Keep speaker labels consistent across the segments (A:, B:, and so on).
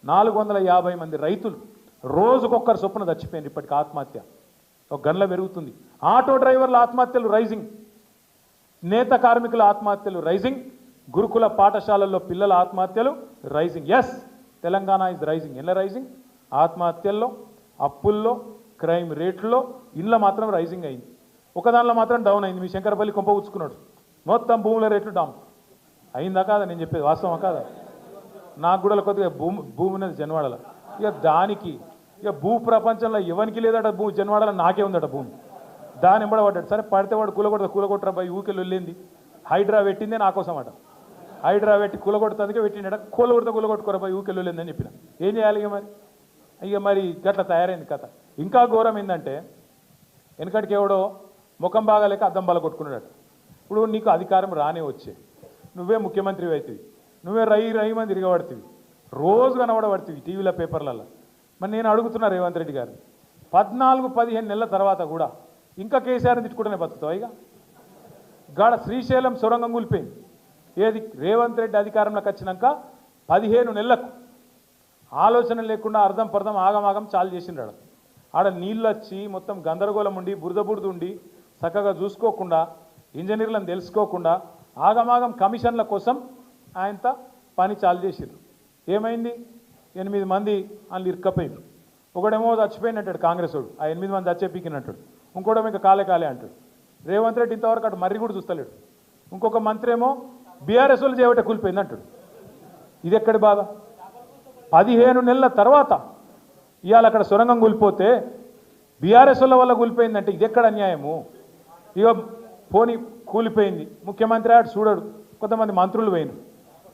A: 450 మంది రైతులు రోజుకొక్కరు చొప్పున చచ్చిపోయింది. ఇప్పటికి ఆత్మహత్య ఒక గంటల పెరుగుతుంది. ఆటో డ్రైవర్ల ఆత్మహత్యలు రైజింగ్, నేత కార్మికుల ఆత్మహత్యలు రైజింగ్, గురుకుల పాఠశాలల్లో పిల్లల ఆత్మహత్యలు rising. Yes, Telangana is rising. ఎలా రైజింగ్? ఆత్మహత్యల్లో, అప్పుల్లో, క్రైమ్ రేట్లో, ఇండ్ల మాత్రం రైజింగ్ అయింది. ఒక దానిలో మాత్రం డౌన్ అయింది. మీ శంకరపల్లి కొంప ఉచ్చుకున్నాడు, మొత్తం భూముల రేట్లు డౌన్ అయిందా కాదా? నేను చెప్పేది వాస్తవం కాదా? నాకు కూడా కొద్దిగా భూమి ఉన్నది జన్వాడల. ఇక దానికి ఇక భూ ప్రపంచంలో ఎవరికి లేదట భూమి, జన్వాడల నాకే ఉందట భూమి. దాని ఎంబడ పడ్డాడు. సరే పడితే వాడు కూలగొట్టరా పోయి ఊకెళ్ళి వెళ్ళింది. హైడ్రా పెట్టిందే నా కోసం అట. హైడ్రా పెట్టి కూలగొడుతుందికే పెట్టిండట. కూలగొట్టుకోరా పోయి ఊకెళ్ళి వెళ్ళిందని చెప్పిన. ఏం చేయాలి ఇక మరి గట్ల తయారైంది కథ. ఇంకా ఘోరం ఏంటంటే వెనకటికి ఎవడో ముఖం బాగాలేక అద్దం బల కొట్టుకున్నాడు. ఇప్పుడు నీకు అధికారం రానే వచ్చే, నువ్వే ముఖ్యమంత్రి అవుతుంది, నువ్వే రై మంది తిరగబడుతుంది, రోజు కనబడబడుతుంది టీవీల పేపర్లలో. మరి నేను అడుగుతున్నా రేవంత్ రెడ్డి గారు, 14-15 నెలల తర్వాత కూడా ఇంకా కేసీఆర్ని తిట్టుకుంటూనే బతుకుతావు. ఇక గాడ శ్రీశైలం సొరంగం కూలిపోయింది. ఏది రేవంత్ రెడ్డి అధికారంలోకి వచ్చినాక 15 నెలలకు ఆలోచన లేకుండా అర్థం పర్థం ఆగమాగం చాలు చేసిండాడు. ఆడ నీళ్ళు వచ్చి మొత్తం గందరగోళం ఉండి బురద ఉండి చక్కగా చూసుకోకుండా, ఇంజనీర్లను తెలుసుకోకుండా ఆగమాగం కమిషన్ల కోసం ఆయనతో పని చాలు చేసిండ్రు. ఏమైంది? 8 మంది వాళ్ళు ఇరుక్కపోయిండ్రు. ఒకడేమో చచ్చిపోయినట్టాడు కాంగ్రెస్ వాడు, ఆ 8 మంది చచ్చే పీకినట్టాడు. ఇంకోటేమో ఇంకా కాలే అంటాడు. రేవంత్ రెడ్డి ఇంతవరకు అటు మర్రి కూడా చూస్తలేడు. ఇంకొక మంత్రి ఏమో బీఆర్ఎస్ వాళ్ళు చేయబట్టే కూలిపోయింది అంటాడు. ఇది ఎక్కడి బాధ? 15 నెలల తర్వాత ఇవాళ అక్కడ సొరంగం కూలిపోతే బీఆర్ఎస్ వల్ల కూలిపోయిందంటే ఇది ఎక్కడ అన్యాయము? ఇక పోనీ కూలిపోయింది, ముఖ్యమంత్రి ఆడు చూడడు, కొంతమంది మంత్రులు పోయినారు.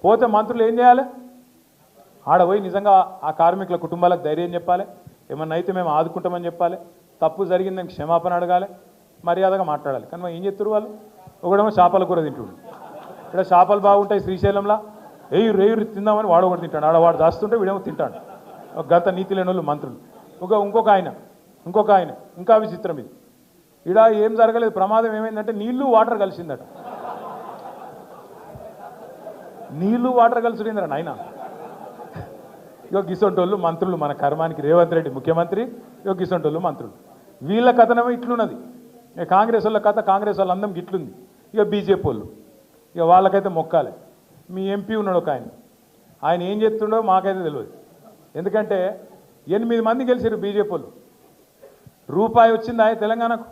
A: పోతే మంత్రులు ఏం చేయాలి? ఆడ పోయి నిజంగా ఆ కార్మికుల కుటుంబాలకు ధైర్యం చెప్పాలి, ఏమన్నా అయితే మేము ఆదుకుంటామని చెప్పాలి, తప్పు జరిగిందని క్షమాపణ అడగాలి, మర్యాదగా మాట్లాడాలి. కానీ ఏం చెప్తారు వాళ్ళు? ఒకడేమో చేపల కూర తింటుడు. ఇక్కడ చేపలు బాగుంటాయి శ్రీశైలంలో, రేయురు తిందామని వాడు ఒకటి తింటాడు. ఆడవాడు దాస్తుంటే వీడేమో తింటాడు. ఒక గత నీతి లేని వాళ్ళు మంత్రులు. ఇంకొక ఆయన ఇంకా విచిత్రం ఇది. ఇడ ఏం జరగలేదు, ప్రమాదం ఏమైందంటే నీళ్లు వాటర్ కలిసిందట. నీళ్లు వాటర్ కలిసిందిరా నాయన. గిసొంటోళ్ళు మంత్రులు, మన కర్మానికి రేవంత్ రెడ్డి ముఖ్యమంత్రి, గిసొంటోళ్ళు మంత్రులు. వీళ్ళ కథనమో ఇట్లున్నది. కాంగ్రెస్ వాళ్ళ కథ, కాంగ్రెస్ వాళ్ళ అందం గిట్లుంది. ఇక బీజేపీ వాళ్ళు వాళ్ళకైతే మొక్కాలి. మీ ఎంపీ ఉన్నాడు ఒక ఆయన ఏం చెప్తుండో మాకైతే తెలియదు. ఎందుకంటే 8 మంది గెలిచారు బీజేపీ వాళ్ళు. రూపాయి వచ్చింది ఆయన తెలంగాణకు.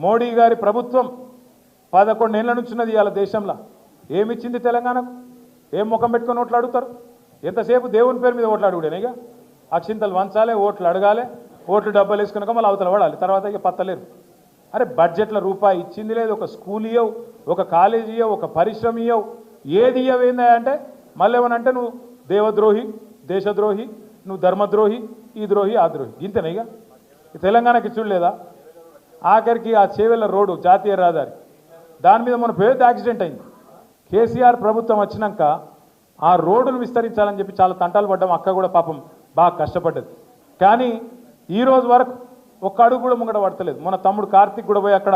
A: మోడీ గారి ప్రభుత్వం 11 ఏళ్ల నుంచి ఉన్నది ఇవాళ దేశంలో. ఏమిచ్చింది తెలంగాణకు? ఏం ముఖం పెట్టుకొని ఓట్లు అడుగుతారు? ఎంతసేపు దేవుని పేరు మీద ఓట్లు అడుగుడేనా? అక్షింతలు వంచాలి, ఓట్లు అడగాలి, ఓట్లు డబ్బాలు వేసుకున్నాక మళ్ళీ అవతల పడాలి, తర్వాత ఇక పత్తలేరు. అరే బడ్జెట్లో రూపాయి ఇచ్చింది లేదు, ఒక స్కూల్ ఇయ్యవు, ఒక కాలేజీ ఇయ్యవు, ఒక పరిశ్రమ ఇయ్యవు, ఏది ఇయ్యవేందా అంటే మళ్ళీ ఏమనంటే నువ్వు దేవద్రోహి, దేశద్రోహి, నువ్వు ధర్మద్రోహి, ఈ ద్రోహి, ఆ ద్రోహి. ఇంతేనా? ఇక తెలంగాణకి చూడలేదా? ఆఖరికి ఆ చేవెళ్ళ రోడ్డు జాతీయ రహదారి, దాని మీద మన పెద్ద యాక్సిడెంట్ అయింది. కేసీఆర్ ప్రభుత్వం వచ్చినాక ఆ రోడ్డును విస్తరించాలని చెప్పి చాలా తంటాలు పడ్డాం. అక్క కూడా పాపం బాగా కష్టపడ్డది. కానీ ఈరోజు వరకు ఒక్క అడుగు కూడా ముంగట పడతలేదు. మన తమ్ముడు కార్తీక్ కూడా పోయి అక్కడ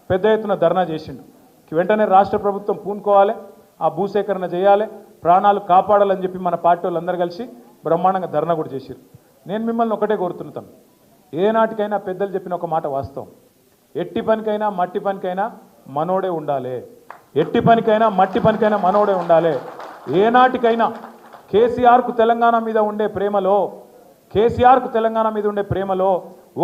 A: పెద్ద ఎత్తున ధర్నా చేసిండు. వెంటనే రాష్ట్ర ప్రభుత్వం పూనుకోవాలి, ఆ భూసేకరణ చేయాలి, ప్రాణాలు కాపాడాలని చెప్పి మన పార్టీ వాళ్ళందరూ కలిసి బ్రహ్మాండంగా ధర్నా కూడా చేశారు. నేను మిమ్మల్ని ఒకటే కోరుతున్నాను, ఏనాటికైనా పెద్దలు చెప్పిన ఒక మాట వాస్తవం. ఎట్టి పనికైనా మట్టి పనికైనా మనోడే ఉండాలి. ఎట్టి పనికైనా మట్టి పనికైనా మనోడే ఉండాలి. ఏనాటికైనా కేసీఆర్కు తెలంగాణ మీద ఉండే ప్రేమలో, కేసీఆర్కు తెలంగాణ మీద ఉండే ప్రేమలో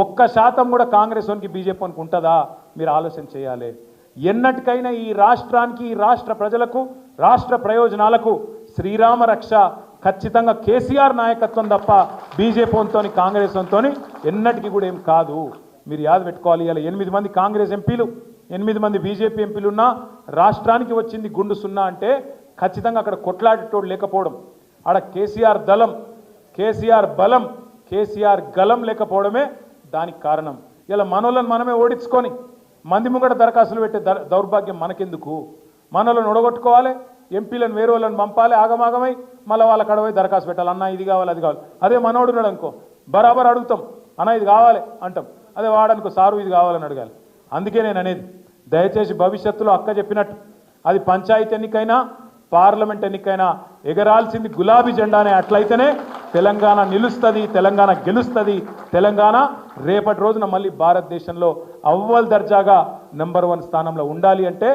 A: 1% కూడా కాంగ్రెస్ వానికి బీజేపీ వానికి ఉంటుందా? మీరు ఆలోచన చేయాలి. ఎన్నటికైనా ఈ రాష్ట్రానికి, ఈ రాష్ట్ర ప్రజలకు, రాష్ట్ర ప్రయోజనాలకు శ్రీరామ రక్ష ఖచ్చితంగా కేసీఆర్ నాయకత్వం తప్ప బీజేపీ వంతో కాంగ్రెస్ వంతో ఎన్నటికీ కూడా ఏం కాదు. మీరు యాద పెట్టుకోవాలి. ఇలా 8 మంది కాంగ్రెస్ ఎంపీలు, 8 మంది బీజేపీ ఎంపీలు ఉన్నా రాష్ట్రానికి వచ్చింది గుండు సున్నా అంటే ఖచ్చితంగా అక్కడ కొట్లాడేటోడు లేకపోవడం, ఆడ కేసీఆర్ దళం, కేసీఆర్ బలం, కేసీఆర్ గలం లేకపోవడమే దానికి కారణం. ఇలా మనోళ్ళని మనమే ఓడించుకొని మంది ముంగట దరఖాస్తులు పెట్టే దౌర్భాగ్యం మనకెందుకు? మనోళ్ళని ఒడగొట్టుకోవాలి, ఎంపీలను వేరే వాళ్ళని పంపాలి, ఆగమాగమై మళ్ళీ వాళ్ళ కడవై దరఖాస్తు పెట్టాలి. అన్న ఇది కావాలి, అది కావాలి. అదే మనోడు ఉన్నాడు అనుకో, బరాబర్ అడుగుతాం, అన్న ఇది కావాలి అంటాం. అదే వాడనుకో, సారు ఇది కావాలని అడగాలి. అందుకే నేను అనేది, దయచేసి భవిష్యత్తులో అక్క చెప్పినట్టు అది పంచాయతీ ఎన్నికైనా పార్లమెంట్ ఎన్నికైనా ఎగరాల్సింది గులాబీ జెండానే. అట్లయితేనే తెలంగాణ నిలుస్తుంది, తెలంగాణ గెలుస్తుంది. తెలంగాణ రేపటి రోజున మళ్ళీ భారతదేశంలో అవ్వల్ దర్జాగా నెంబర్ 1 స్థానంలో ఉండాలి అంటే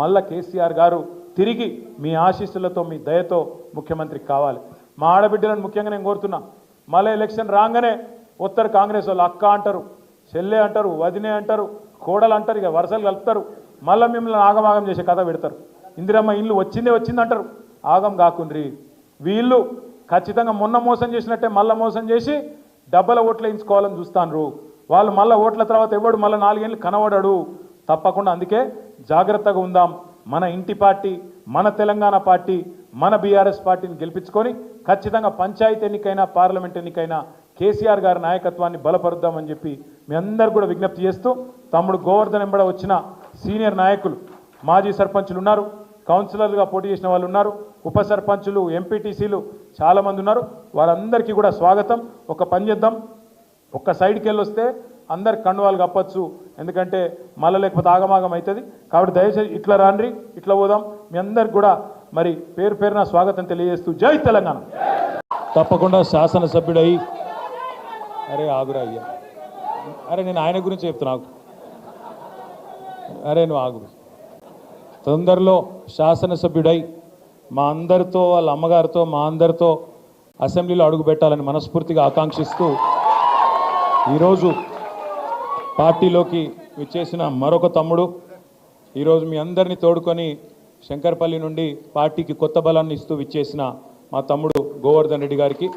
A: మళ్ళా కేసీఆర్ గారు తిరిగి మీ ఆశీస్సులతో మీ దయతో ముఖ్యమంత్రి కావాలి. మా ఆడబిడ్డలను ముఖ్యంగా నేను కోరుతున్నా, మళ్ళీ ఎలక్షన్ రాగానే ఉత్తర కాంగ్రెస్ వాళ్ళు అక్క అంటారు, చెల్లె అంటారు, వదినే అంటారు, కోడలు అంటారు, ఇక వరుసలు కలుపుతారు. మళ్ళీ మిమ్మల్ని ఆగమాగం చేసే కథ పెడతారు. ఇందిరమ్మ ఇల్లు వచ్చింది అంటారు. ఆగం కాకుండ్రి. వీళ్ళు ఖచ్చితంగా మొన్న మోసం చేసినట్టే మళ్ళీ మోసం చేసి డబ్బల ఓట్లు వేయించుకోవాలని చూస్తాను. వాళ్ళు మళ్ళీ ఓట్ల తర్వాత ఎవడు మళ్ళీ 4 ఏళ్ళు కనబడడు. తప్పకుండా అందుకే జాగ్రత్తగా ఉందాం. మన ఇంటి పార్టీ, మన తెలంగాణ పార్టీ, మన బీఆర్ఎస్ పార్టీని గెలిపించుకొని ఖచ్చితంగా పంచాయతీ ఎన్నికైనా పార్లమెంట్ ఎన్నికైనా కేసీఆర్ గారి నాయకత్వాన్ని బలపరుద్దామని చెప్పి మీ అందరు కూడా విజ్ఞప్తి చేస్తూ, తమ్ముడు గోవర్ధన్ ఎంబడ వచ్చిన సీనియర్ నాయకులు, మాజీ సర్పంచులు ఉన్నారు, కౌన్సిలర్లుగా పోటీ చేసిన వాళ్ళు ఉన్నారు, ఉప సర్పంచులు, ఎంపీటీసీలు చాలామంది ఉన్నారు. వారందరికీ కూడా స్వాగతం. ఒక పని చేద్దాం, ఒక్క సైడ్కి వెళ్ళి వస్తే అందరు కండువాలు కప్పచ్చు, ఎందుకంటే మళ్ళీ లేకపోతే ఆగమాగం అవుతుంది. కాబట్టి దయచేసి ఇట్లా రాండ్రి, ఇట్లా పోదాం. మీ అందరికి కూడా మరి పేరు పేరున స్వాగతం తెలియజేస్తూ జై తెలంగాణ. తప్పకుండా శాసనసభ్యుడై, అరే ఆగురా అయ్యా, అరే నేను ఆయన గురించి చెప్తున్నా, అరే నువ్వు ఆగు. తొందరలో శాసనసభ్యుడై మా అందరితో, వాళ్ళ అమ్మగారితో, మా అందరితో అసెంబ్లీలో అడుగు పెట్టాలని మనస్ఫూర్తిగా ఆకాంక్షిస్తూ ఈరోజు పార్టీలోకి విచ్చేసిన మరొక తమ్ముడు, ఈరోజు మీ అందరినీ తోడుకొని శంకర్పల్లి నుండి పార్టీకి కొత్త బలాన్ని ఇస్తూ విచ్చేసిన మా తమ్ముడు గోవర్ధన్ రెడ్డి గారికి,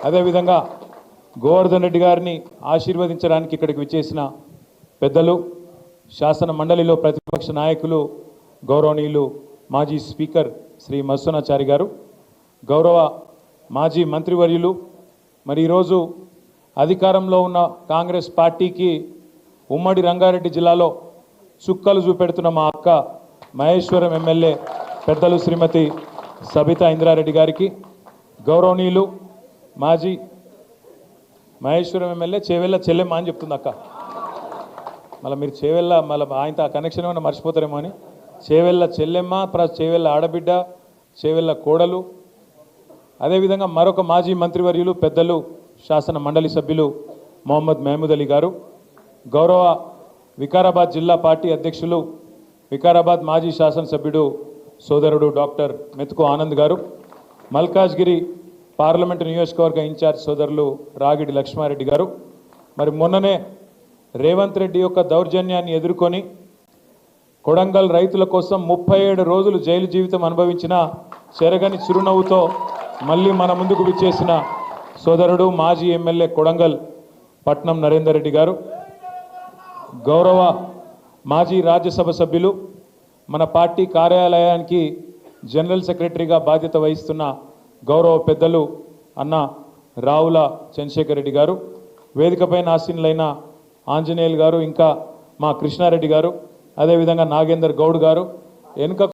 A: అదేవిధంగా గోవర్ధన్ రెడ్డి గారిని ఆశీర్వదించడానికి ఇక్కడికి విచ్చేసిన పెద్దలు, శాసన మండలిలో ప్రతిపక్ష నాయకులు, గౌరవనీయులు మాజీ స్పీకర్ శ్రీ మత్స్వనాచారి గారు, గౌరవ మాజీ మంత్రివర్యులు, మరి ఈరోజు అధికారంలో ఉన్న కాంగ్రెస్ పార్టీకి ఉమ్మడి రంగారెడ్డి జిల్లాలో చుక్కలు చూపెడుతున్న మా అక్క మహేశ్వరం ఎమ్మెల్యే పెద్దలు శ్రీమతి సబితా ఇంద్రారెడ్డి గారికి, గౌరవనీయులు మాజీ మహేశ్వరం ఎమ్మెల్యే చేవెళ్ళ చెల్లెమ్మ అని చెప్తుంది అక్క, మళ్ళీ మీరు చేవెళ్ళ మళ్ళీ ఆయనతో ఆ కనెక్షన్ ఏమైనా మర్చిపోతారేమో అని, చేవెళ్ళ చెల్లెమ్మ ప్లస్ చేవెళ్ళ ఆడబిడ్డ, చేవెళ్ళ కోడలు, అదేవిధంగా మరొక మాజీ మంత్రివర్యులు పెద్దలు శాసన మండలి సభ్యులు మొహమ్మద్ మహమూద్ అలీ గారు, గౌరవ వికారాబాద్ జిల్లా పార్టీ అధ్యక్షులు, వికారాబాద్ మాజీ శాసనసభ్యుడు సోదరుడు డాక్టర్ మెతుకు ఆనంద్ గారు, మల్కాజ్గిరి పార్లమెంటు నియోజకవర్గ ఇన్ఛార్జ్ సోదరులు రాగిడి లక్ష్మారెడ్డి గారు, మరి మొన్ననే రేవంత్ రెడ్డి యొక్క దౌర్జన్యాన్ని ఎదుర్కొని కొడంగల్ రైతుల కోసం 37 రోజులు జైలు జీవితం అనుభవించిన చెరగని చిరునవ్వుతో మళ్ళీ మన ముందుకు విచ్చేసిన సోదరుడు మాజీ ఎమ్మెల్యే కొడంగల్ పట్నం నరేందర్ రెడ్డి గారు, గౌరవ మాజీ రాజ్యసభ సభ్యులు, మన పార్టీ కార్యాలయానికి జనరల్ సెక్రటరీగా బాధ్యత వహిస్తున్న గౌరవ పెద్దలు అన్న రావుల చంద్రశేఖర్ రెడ్డి గారు, వేదికపైన ఆసీనులైన ఆంజనేయులు గారు, ఇంకా మా కృష్ణారెడ్డి గారు, అదేవిధంగా నాగేందర్ గౌడ్ గారు, వెనుక